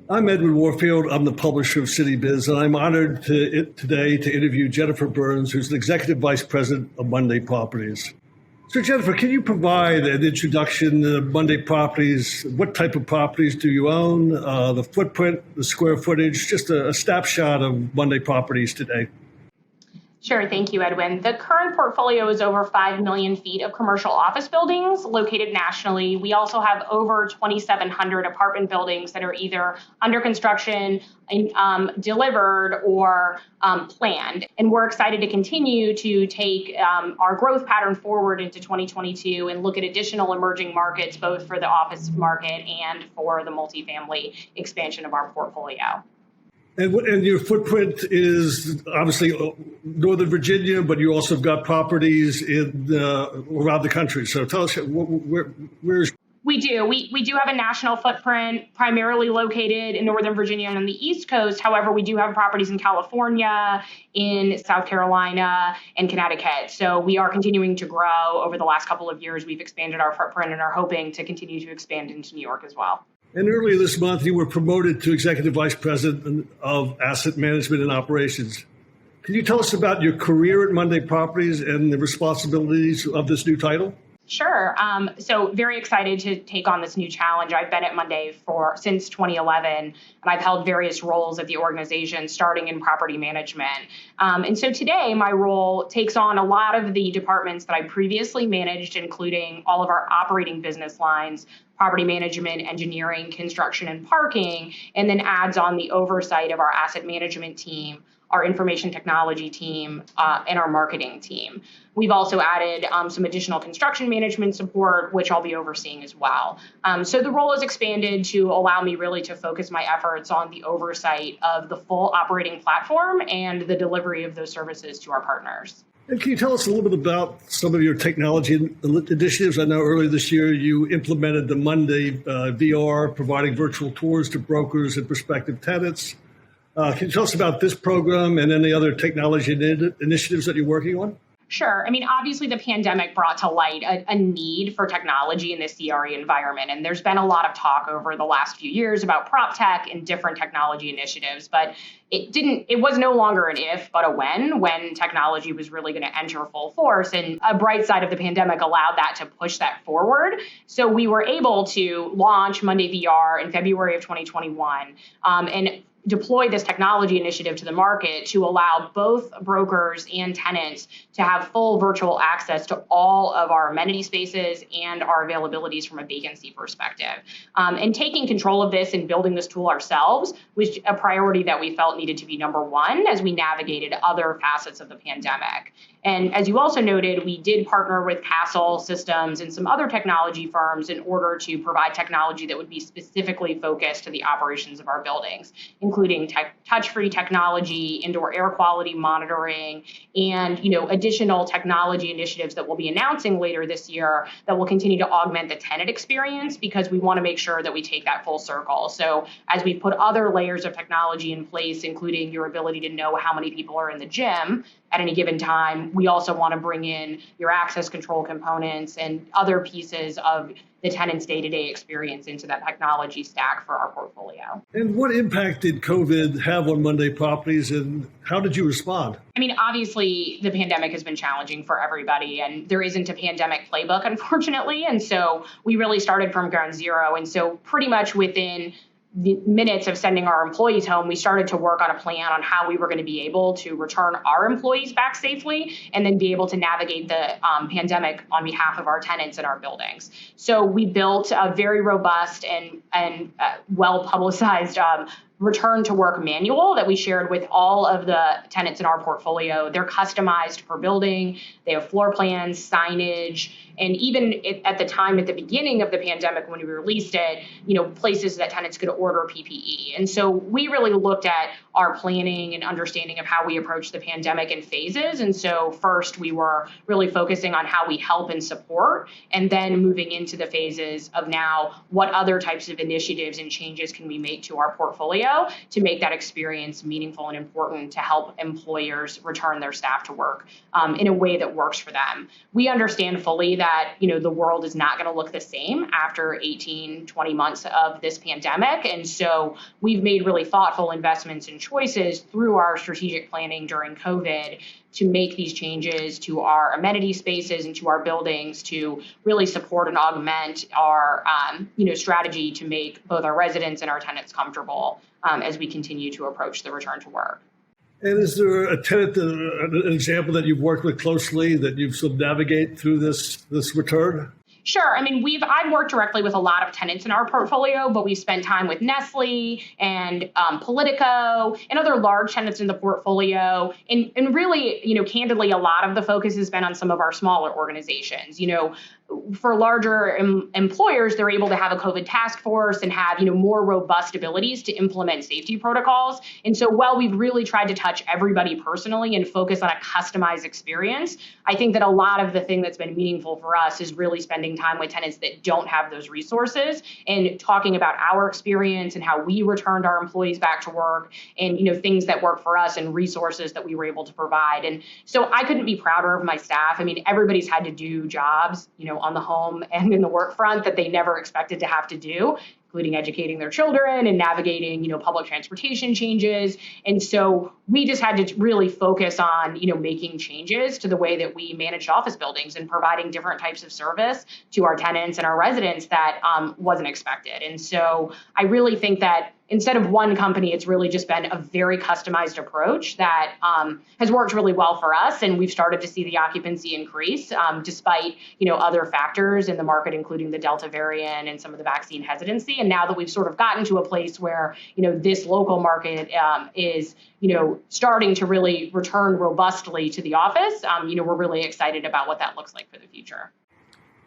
I'm Edward Warfield. I'm the publisher of City Biz, and I'm honored today to interview Jennifer Burns, who's the Executive Vice President of Monday Properties. So, Jennifer, can you provide an introduction to Monday Properties? What type of properties do you own? The footprint, the square footage, just a snapshot of Monday Properties today. Sure. Thank you, Edwin. The current portfolio is over 5 million feet of commercial office buildings located nationally. We also have over 2,700 apartment buildings that are either under construction, delivered, or planned. And we're excited to continue to take our growth pattern forward into 2022 and look at additional emerging markets, both for the office market and for the multifamily expansion of our portfolio. And your footprint is obviously Northern Virginia, but you also have got properties in around the country. So tell us, where's... We do. We do have a national footprint, primarily located in Northern Virginia and on the East Coast. However, we do have properties in California, in South Carolina, and Connecticut. So we are continuing to grow. Over the last couple of years, we've expanded our footprint and are hoping to continue to expand into New York as well. And earlier this month, you were promoted to Executive Vice President of Asset Management and Operations. Can you tell us about your career at Monday Properties and the responsibilities of this new title? Sure. So very excited to take on this new challenge. I've been at Monday since 2011, and I've held various roles at the organization, starting in property management. And so today, my role takes on a lot of the departments that I previously managed, including all of our operating business lines, property management, engineering, construction, and parking, and then adds on the oversight of our asset management team, our information technology team, and our marketing team. We've also added some additional construction management support, which I'll be overseeing as well. So the role is expanded to allow me really to focus my efforts on the oversight of the full operating platform and the delivery of those services to our partners. And can you tell us a little bit about some of your technology initiatives? I know earlier this year you implemented the Monday VR, providing virtual tours to brokers and prospective tenants. Can you tell us about this program and any other technology initiatives that you're working on? Sure. I mean, obviously, the pandemic brought to light a need for technology in the CRE environment. And there's been a lot of talk over the last few years about prop tech and different technology initiatives. But it was no longer an if, but a when technology was really going to enter full force. And a bright side of the pandemic allowed that to push that forward. So we were able to launch Monday VR in February of 2021 and deploy this technology initiative to the market to allow both brokers and tenants to have full virtual access to all of our amenity spaces and our availabilities from a vacancy perspective. And taking control of this and building this tool ourselves was a priority that we felt needed to be number one as we navigated other facets of the pandemic. And as you also noted, we did partner with Castle Systems and some other technology firms in order to provide technology that would be specifically focused to the operations of our buildings, including touch-free technology, indoor air quality monitoring, and additional technology initiatives that we'll be announcing later this year that will continue to augment the tenant experience, because we want to make sure that we take that full circle. So as we put other layers of technology in place, including your ability to know how many people are in the gym at any given time, we also want to bring in your access control components and other pieces of the tenant's day-to-day experience into that technology stack for our portfolio. And what impact did COVID have on Monday Properties, and how did you respond? I mean, obviously, the pandemic has been challenging for everybody, and there isn't a pandemic playbook, unfortunately. And so we really started from ground zero. And so pretty much within the minutes of sending our employees home, we started to work on a plan on how we were going to be able to return our employees back safely and then be able to navigate the pandemic on behalf of our tenants in our buildings. So we built a very robust and well-publicized return to work manual that we shared with all of the tenants in our portfolio. They're customized per building. They have floor plans, signage, and even at the time at the beginning of the pandemic when we released it, places that tenants could order PPE. And so we really looked at our planning and understanding of how we approach the pandemic in phases. And so first we were really focusing on how we help and support, and then moving into the phases of now what other types of initiatives and changes can we make to our portfolio to make that experience meaningful and important to help employers return their staff to work in a way that works for them. We understand fully that, the world is not going to look the same after 18, 20 months of this pandemic. And so we've made really thoughtful investments and choices through our strategic planning during COVID to make these changes to our amenity spaces and to our buildings to really support and augment our, strategy to make both our residents and our tenants comfortable as we continue to approach the return to work. And is there a tenant, an example that you've worked with closely that you've sort of navigate through this return? Sure. I mean, I've worked directly with a lot of tenants in our portfolio, but we've spent time with Nestle and Politico and other large tenants in the portfolio. And really, candidly, a lot of the focus has been on some of our smaller organizations. For larger employers, they're able to have a COVID task force and have, more robust abilities to implement safety protocols. And so while we've really tried to touch everybody personally and focus on a customized experience, I think that a lot of the thing that's been meaningful for us is really spending time with tenants that don't have those resources and talking about our experience and how we returned our employees back to work and, things that work for us and resources that we were able to provide. And so I couldn't be prouder of my staff. I mean, everybody's had to do jobs, on the home and in the work front that they never expected to have to do, including educating their children and navigating, public transportation changes. And so we just had to really focus on, making changes to the way that we managed office buildings and providing different types of service to our tenants and our residents that wasn't expected. And so I really think that instead of one company, it's really just been a very customized approach that has worked really well for us. And we've started to see the occupancy increase despite, other factors in the market, including the Delta variant and some of the vaccine hesitancy. And now that we've sort of gotten to a place where, this local market is, starting to really return robustly to the office, we're really excited about what that looks like for the future.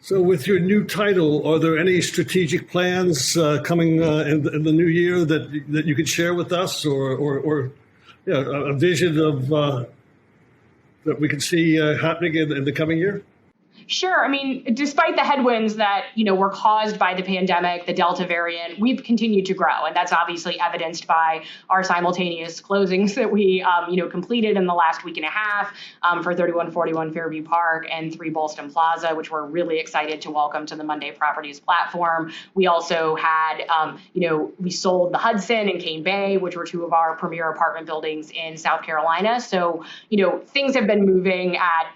So with your new title, are there any strategic plans coming in the new year that you could share with us or a vision of that we can see happening in the coming year? Sure. I mean, despite the headwinds that, were caused by the pandemic, the Delta variant, we've continued to grow. And that's obviously evidenced by our simultaneous closings that we, completed in the last week and a half for 3141 Fairview Park and 3 Ballston Plaza, which we're really excited to welcome to the Monday Properties platform. We also had, we sold the Hudson and Cane Bay, which were 2 of our premier apartment buildings in South Carolina. So, things have been moving at,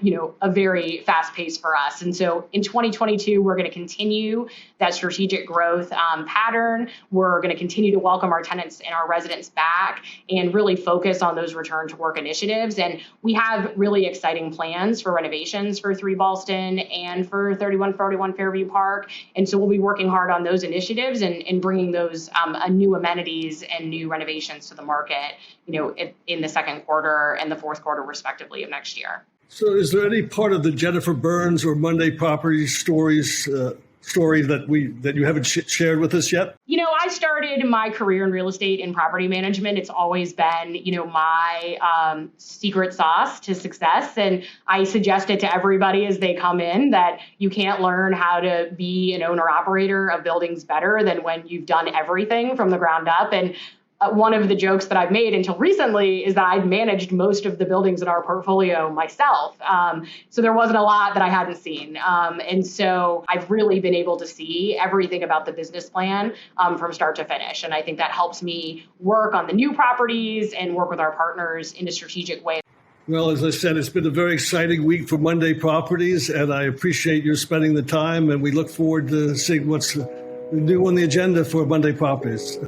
a very fast pace for us. And so in 2022, we're going to continue that strategic growth pattern. We're going to continue to welcome our tenants and our residents back and really focus on those return to work initiatives. And we have really exciting plans for renovations for 3 Ballston and for 3141 Fairview Park. And so we'll be working hard on those initiatives and bringing those new amenities and new renovations to the market, in the second quarter and the fourth quarter, respectively, of next year. So is there any part of the Jennifer Burns or Monday Properties story that you haven't shared with us yet? I started my career in real estate and property management. It's always been, my secret sauce to success. And I suggest it to everybody as they come in that you can't learn how to be an owner operator of buildings better than when you've done everything from the ground up. And one of the jokes that I've made until recently is that I'd managed most of the buildings in our portfolio myself. So there wasn't a lot that I hadn't seen. And so I've really been able to see everything about the business plan from start to finish. And I think that helps me work on the new properties and work with our partners in a strategic way. Well, as I said, it's been a very exciting week for Monday Properties, and I appreciate your spending the time, and we look forward to seeing what's new on the agenda for Monday Properties.